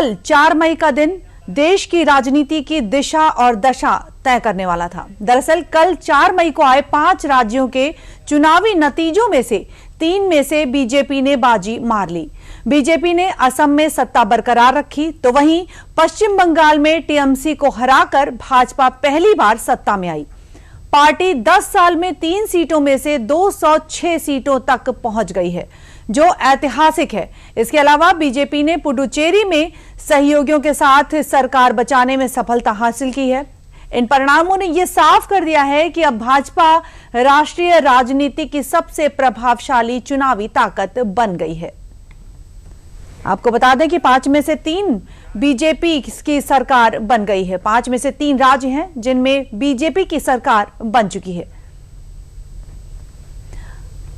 कल 4 मई का दिन देश की राजनीति की दिशा और दशा तय करने वाला था। दरअसल कल 4 मई को आए 5 राज्यों के चुनावी नतीजों में से 3 में से बीजेपी ने बाजी मार ली। बीजेपी ने असम में सत्ता बरकरार रखी, तो वहीं पश्चिम बंगाल में टीएमसी को हराकर भाजपा पहली बार सत्ता में आई। पार्टी 10 साल में 3 सीटों में से 206 सीटों तक पहुंच गई है, जो ऐतिहासिक है। इसके अलावा बीजेपी ने पुडुचेरी में सहयोगियों के साथ सरकार बचाने में सफलता हासिल की है। इन परिणामों ने यह साफ कर दिया है कि अब भाजपा राष्ट्रीय राजनीति की सबसे प्रभावशाली चुनावी ताकत बन गई है। आपको बता दें कि 5 में से 3 बीजेपी की सरकार बन गई है। 5 में से 3 राज्य हैं जिनमें बीजेपी की सरकार बन चुकी है।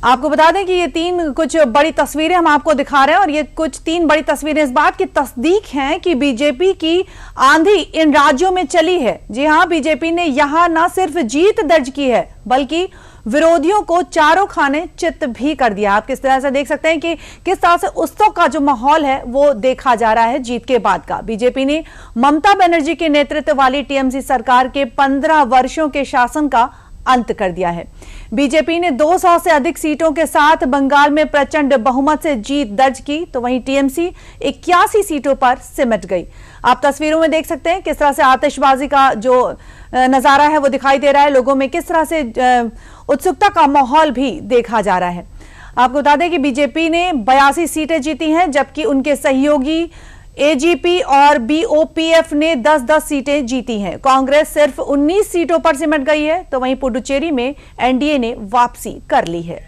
आपको बता दें कि ये 3 कुछ बड़ी तस्वीरें हम आपको दिखा रहे हैं, और ये कुछ 3 बड़ी तस्वीरें इस बात की तस्दीक हैं कि बीजेपी की आंधी इन राज्यों में चली है। जी हां, बीजेपी ने यहां न सिर्फ जीत दर्ज की है, बल्कि विरोधियों को चारों खाने चित भी कर दिया। आप किस तरह से देख सकते हैं कि किस तरह से उत्सव का जो माहौल है वो देखा जा रहा है जीत के बाद का। बीजेपी ने ममता बनर्जी के नेतृत्व वाली टीएमसी सरकार के 15 वर्षों के शासन का अंत कर दिया है। बीजेपी ने 200 से अधिक सीटों के साथ बंगाल में प्रचंड बहुमत से जीत दर्ज की, तो वहीं टीएमसी 81 सीटों पर सिमट गई। आप तस्वीरों में देख सकते हैं किस तरह से आतिशबाजी का जो नजारा है वो दिखाई दे रहा है। लोगों में किस तरह से उत्सुकता का माहौल भी देखा जा रहा है। आपको बता दें कि बीजेपी ने 82 सीटें जीती हैं, जबकि उनके सहयोगी एजीपी और बीओपीएफ ने 10-10 सीटें जीती हैं। कांग्रेस सिर्फ 19 सीटों पर सिमट गई है, तो वहीं पुडुचेरी में एनडीए ने वापसी कर ली है।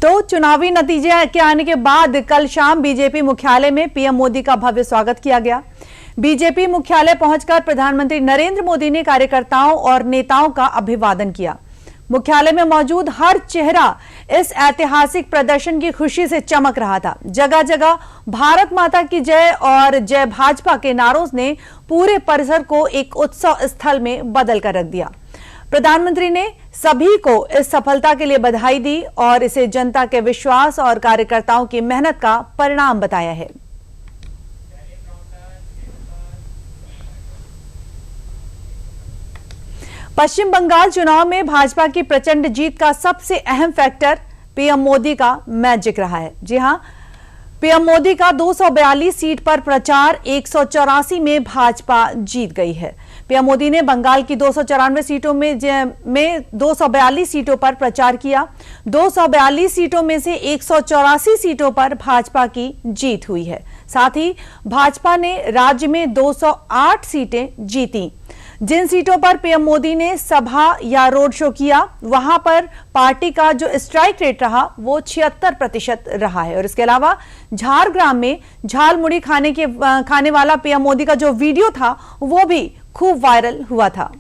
तो चुनावी नतीजे के आने के बाद कल शाम बीजेपी मुख्यालय में पीएम मोदी का भव्य स्वागत किया गया। बीजेपी मुख्यालय पहुंचकर प्रधानमंत्री नरेंद्र मोदी ने कार्यकर्ताओं और नेताओं का अभिवादन किया। मुख्यालय में मौजूद हर चेहरा इस ऐतिहासिक प्रदर्शन की खुशी से चमक रहा था। जगह जगह भारत माता की जय और जय भाजपा के नारों ने पूरे परिसर को एक उत्सव स्थल में बदल कर रख दिया। प्रधानमंत्री ने सभी को इस सफलता के लिए बधाई दी और इसे जनता के विश्वास और कार्यकर्ताओं की मेहनत का परिणाम बताया है। पश्चिम बंगाल चुनाव में भाजपा की प्रचंड जीत का सबसे अहम फैक्टर पीएम मोदी का मैजिक रहा है। जी हां, पीएम मोदी का 242 सीट पर प्रचार 184 में भाजपा जीत गई है। पीएम मोदी ने बंगाल की 294 सीटों में 242 सीटों पर प्रचार किया। 242 सीटों में से 184 सीटों पर भाजपा की जीत हुई है। साथ ही भाजपा ने राज्य में 208 सीटें जीती। जिन सीटों पर पीएम मोदी ने सभा या रोड शो किया, वहां पर पार्टी का जो स्ट्राइक रेट रहा वो 76% रहा है। और इसके अलावा झारग्राम में झालमुड़ी खाने वाला पीएम मोदी का जो वीडियो था वो भी खूब वायरल हुआ था।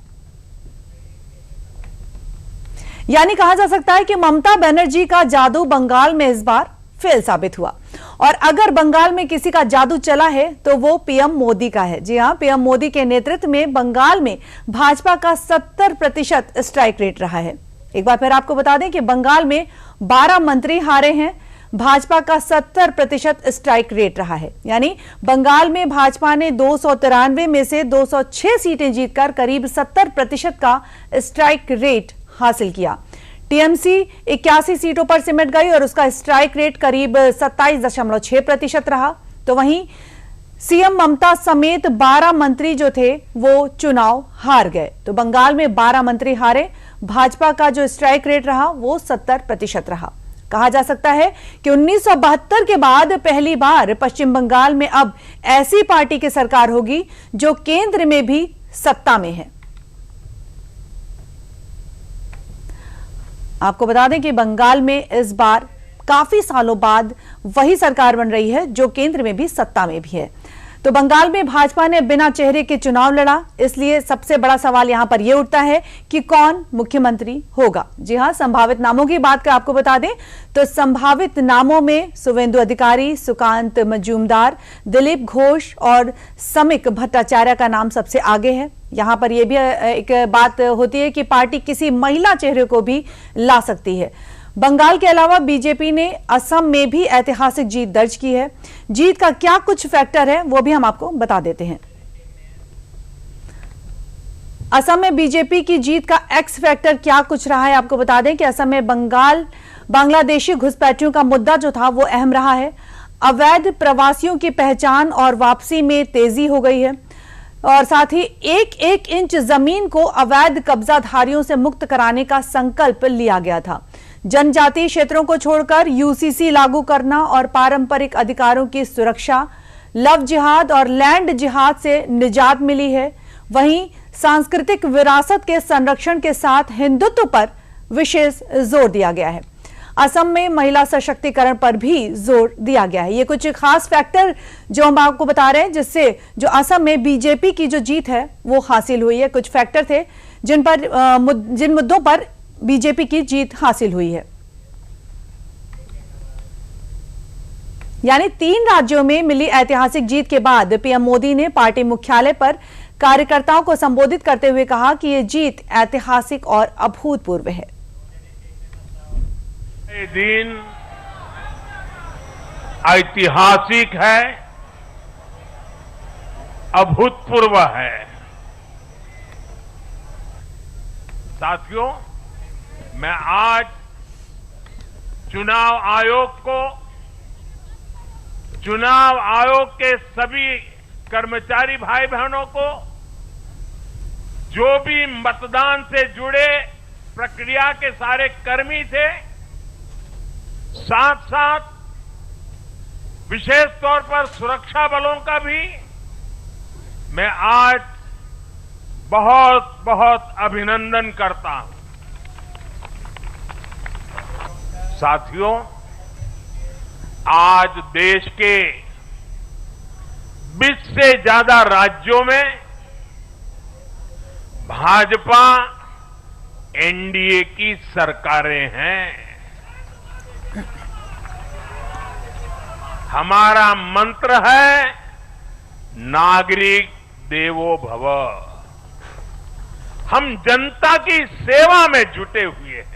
यानी कहा जा सकता है कि ममता बनर्जी का जादू बंगाल में इस बार फेल साबित हुआ, और अगर बंगाल में किसी का जादू चला है तो वो पीएम मोदी का है। जी हां, पीएम मोदी के नेतृत्व में बंगाल में भाजपा का 70% स्ट्राइक रेट रहा है। एक बार फिर आपको बता दें कि बंगाल में 12 मंत्री हारे हैं। भाजपा का 70% स्ट्राइक रेट रहा है। यानी बंगाल में भाजपा ने 293 में से 206 सीटें जीतकर करीब 70% का स्ट्राइक रेट हासिल किया। टीएमसी 81 सीटों पर सिमट गई और उसका स्ट्राइक रेट करीब 27.6% रहा। तो वहीं सीएम ममता समेत 12 मंत्री जो थे वो चुनाव हार गए। तो बंगाल में 12 मंत्री हारे। भाजपा का जो स्ट्राइक रेट रहा वो 70% रहा। कहा जा सकता है कि 1972 के बाद पहली बार पश्चिम बंगाल में अब ऐसी पार्टी की सरकार होगी जो केंद्र में भी सत्ता में है। आपको बता दें कि बंगाल में इस बार काफी सालों बाद वही सरकार बन रही है जो केंद्र में भी सत्ता में भी है। तो बंगाल में भाजपा ने बिना चेहरे के चुनाव लड़ा, इसलिए सबसे बड़ा सवाल यहां पर यह उठता है कि कौन मुख्यमंत्री होगा। जी हां, संभावित नामों की बात कर आपको बता दें तो संभावित नामों में शुवेंदु अधिकारी, सुकांत मजूमदार, दिलीप घोष और समिक भट्टाचार्य का नाम सबसे आगे है। यहां पर यह भी एक बात होती है कि पार्टी किसी महिला चेहरे को भी ला सकती है। बंगाल के अलावा बीजेपी ने असम में भी ऐतिहासिक जीत दर्ज की है। जीत का क्या कुछ फैक्टर है वो भी हम आपको बता देते हैं। असम में बीजेपी की जीत का एक्स फैक्टर क्या कुछ रहा है, आपको बता दें कि असम में बांग्लादेशी घुसपैठियों का मुद्दा जो था वो अहम रहा है। अवैध प्रवासियों की पहचान और वापसी में तेजी हो गई है और साथ ही एक एक इंच जमीन को अवैध कब्जाधारियों से मुक्त कराने का संकल्प लिया गया था। जनजातीय क्षेत्रों को छोड़कर यूसीसी लागू करना और पारंपरिक अधिकारों की सुरक्षा, लव जिहाद और लैंड जिहाद से निजात मिली है। वहीं सांस्कृतिक विरासत के संरक्षण के साथ हिंदुत्व पर विशेष जोर दिया गया है। असम में महिला सशक्तिकरण पर भी जोर दिया गया है। ये कुछ खास फैक्टर जो हम आपको बता रहे हैं जिससे जो असम में बीजेपी की जो जीत है वो हासिल हुई है। कुछ फैक्टर थे जिन मुद्दों पर बीजेपी की जीत हासिल हुई है। यानी 3 राज्यों में मिली ऐतिहासिक जीत के बाद पीएम मोदी ने पार्टी मुख्यालय पर कार्यकर्ताओं को संबोधित करते हुए कहा कि यह जीत ऐतिहासिक और अभूतपूर्व है। ये दिन ऐतिहासिक है, अभूतपूर्व है। साथियों, मैं आज चुनाव आयोग के सभी कर्मचारी भाई बहनों को, जो भी मतदान से जुड़े प्रक्रिया के सारे कर्मी थे, साथ साथ विशेष तौर पर सुरक्षा बलों का भी मैं आज बहुत बहुत अभिनंदन करता हूं। साथियों, आज देश के 20 से ज्यादा राज्यों में भाजपा एनडीए की सरकारें हैं। हमारा मंत्र है नागरिक देवो भव। हम जनता की सेवा में जुटे हुए हैं।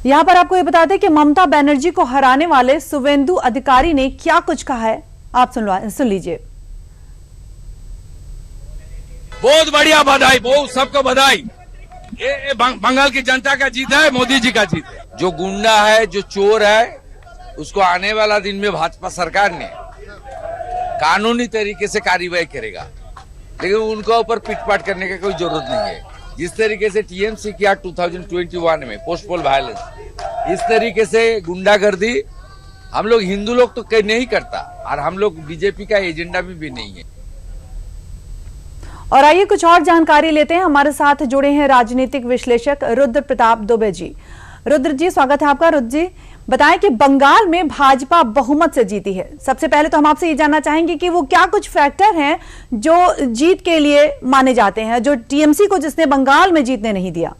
यहां पर आपको ये बता दें कि ममता बनर्जी को हराने वाले शुवेंदु अधिकारी ने क्या कुछ कहा है, आप सुन लीजिए। बहुत बढ़िया, बधाई, बहुत सबको बधाई। ये बंगाल की जनता का जीत है, मोदी जी का जीत है। जो गुंडा है, जो चोर है, उसको आने वाला दिन में भाजपा सरकार ने कानूनी तरीके से कार्रवाई करेगा, लेकिन उनके ऊपर पिटपाट करने की कोई जरूरत नहीं है। जिस तरीके से टीएमसी किया 2021 में पोस्टपोल वायलेंस, इस तरीके से गुंडागर्दी हम लोग हिंदू लोग तो नहीं करता, और हम लोग बीजेपी का एजेंडा भी नहीं है। और आइए कुछ और जानकारी लेते हैं। हमारे साथ जुड़े हैं राजनीतिक विश्लेषक रुद्र प्रताप दुबे जी। रुद्र जी, स्वागत है आपका। रुद्र जी, बताएं कि बंगाल में भाजपा बहुमत से जीती है। सबसे पहले तो हम आपसे ये जानना चाहेंगे कि वो क्या कुछ फैक्टर हैं जो जीत के लिए माने जाते हैं, जो टीएमसी को जिसने बंगाल में जीतने नहीं दिया।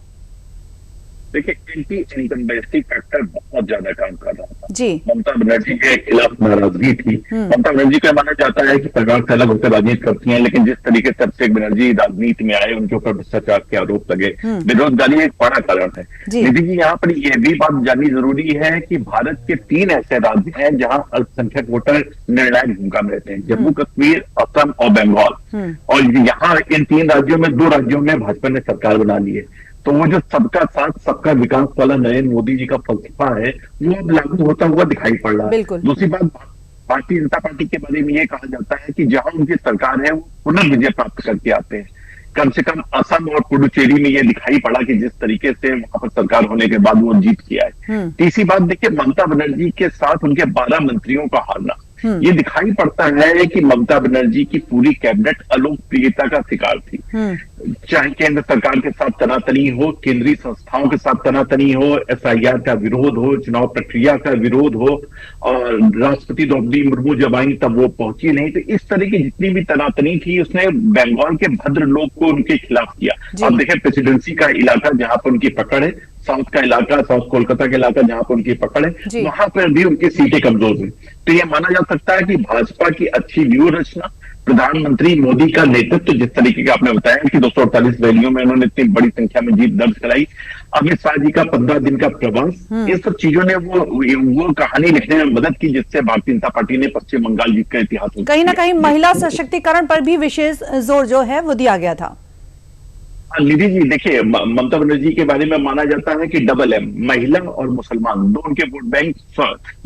देखिए, एंटी इनकम्बेंसी फैक्टर बहुत ज्यादा काम कर रहा था जी। ममता बनर्जी के खिलाफ नाराजगी थी। ममता बनर्जी का माना जाता है कि परिवार से अलग होकर राजनीति करती हैं, लेकिन जिस तरीके से अभिषेक बनर्जी राजनीति में आए, उनके ऊपर भ्रष्टाचार के आरोप लगे, बेरोजगारी एक बड़ा कारण है। निधि जी, यहाँ पर यह भी बात जाननी जरूरी है कि भारत के 3 ऐसे राज्य हैं जहाँ अल्पसंख्यक वोटर निर्णायक भूमिका में रहते हैं, जम्मू कश्मीर, असम और बंगाल। और यहाँ इन 3 राज्यों में 2 राज्यों में भाजपा ने सरकार बना ली है। तो वो जो सबका साथ सबका विकास वाला नरेंद्र मोदी जी का फलसफा है, वो अब लागू होता हुआ दिखाई पड़ रहा है। दूसरी बात, भारतीय जनता पार्टी के बारे में ये कहा जाता है कि जहां उनकी सरकार है वो पुनर्विजय प्राप्त करके आते हैं। कम से कम असम और पुडुचेरी में ये दिखाई पड़ा कि जिस तरीके से वहां पर सरकार होने के बाद वो जीत किया है। तीसरी बात देखिए, ममता बनर्जी के साथ उनके 12 मंत्रियों का हारना, ये दिखाई पड़ता है कि ममता बनर्जी की पूरी कैबिनेट अलोकप्रियता का शिकार थी। चाहे केंद्र सरकार के साथ तनातनी हो, केंद्रीय संस्थाओं के साथ तनातनी हो, एसआईआर का विरोध हो, चुनाव प्रक्रिया का विरोध हो, और राष्ट्रपति द्रौपदी मुर्मू जब आई तब वो पहुंची नहीं। तो इस तरह की जितनी भी तनातनी थी, उसने बंगाल के भद्र लोग को उनके खिलाफ किया। अब देखें, प्रेसिडेंसी का इलाका जहां पर उनकी पकड़ है, साउथ का इलाका, साउथ कोलकाता का इलाका जहां पर उनकी पकड़ है, वहां पर भी उनकी सीटें कमजोर हुई। तो यह माना जा सकता है कि भाजपा की अच्छी व्यूह रचना, प्रधानमंत्री मोदी का नेतृत्व जिस तरीके का आपने बताया कि 248 रैलियों में उन्होंने इतनी बड़ी संख्या में जीत दर्ज कराई, अमित शाह जी का 15 दिन का प्रवास, ये सब चीजों ने वो कहानी लिखने में मदद की जिससे भारतीय जनता पार्टी ने पश्चिम बंगाल जीत का इतिहास कहीं ना कहीं महिला सशक्तिकरण पर भी विशेष जोर जो है वो दिया गया था। निधि जी देखिए, ममता बनर्जी के बारे में माना जाता है कि डबल एम, महिला और मुसलमान, दो उनके वोट बैंक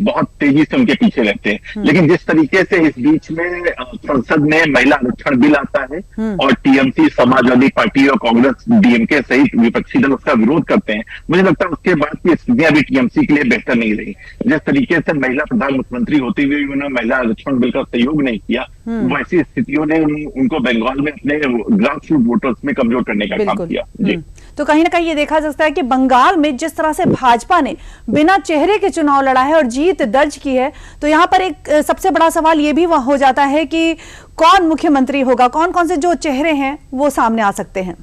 बहुत तेजी से उनके पीछे रहते हैं। लेकिन जिस तरीके से इस बीच में संसद में महिला आरक्षण बिल आता है और टीएमसी, समाजवादी पार्टी और कांग्रेस, डीएमके सहित विपक्षी दल उसका विरोध करते हैं, मुझे लगता है उसके बाद की स्थितियां भी टीएमसी के लिए बेहतर नहीं रही। जिस तरीके से महिला प्रधान मुख्यमंत्री होते हुए उन्होंने महिला आरक्षण बिल का सहयोग नहीं किया, वैसी स्थितियों ने उनको बंगाल में अपने ग्रास रूट वोटर्स में कमजोर करने का काम किया। जी। तो कहीं ना कहीं ये देखा जा सकता है कि बंगाल में जिस तरह से भाजपा ने बिना चेहरे के चुनाव लड़ा है और जीत दर्ज की है, तो यहाँ पर एक सबसे बड़ा सवाल ये भी हो जाता है कि कौन मुख्यमंत्री होगा, कौन कौन से जो चेहरे हैं वो सामने आ सकते हैं।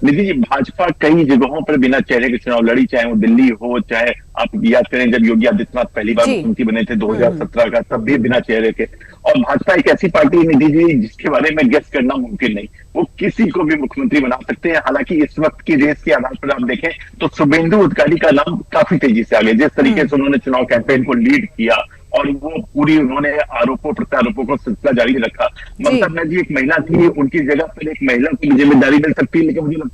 निधि जी, भाजपा कई जगहों पर बिना चेहरे के चुनाव लड़ी, चाहे वो दिल्ली हो, चाहे आप याद करें जब योगी आदित्यनाथ पहली बार मुख्यमंत्री बने थे 2017 का, तब भी बिना चेहरे के। और भाजपा एक ऐसी पार्टी है निधि जी जिसके बारे में गेस करना मुमकिन नहीं, वो किसी को भी मुख्यमंत्री बना सकते हैं। हालांकि इस वक्त की रेस के आधार पर आप देखें तो शुभेंदु अधिकारी का नाम काफी तेजी से आ गया। जिस तरीके से उन्होंने चुनाव कैंपेन को लीड किया और वो पूरी उन्होंने आरोपों प्रत्यारोपों को सिलसिला जारी रखा। ममता बनर्जी एक महिला थी, उनकी जगह पर एक महिला को जिम्मेदारी मिल सकती है, लेकिन मुझे लगता है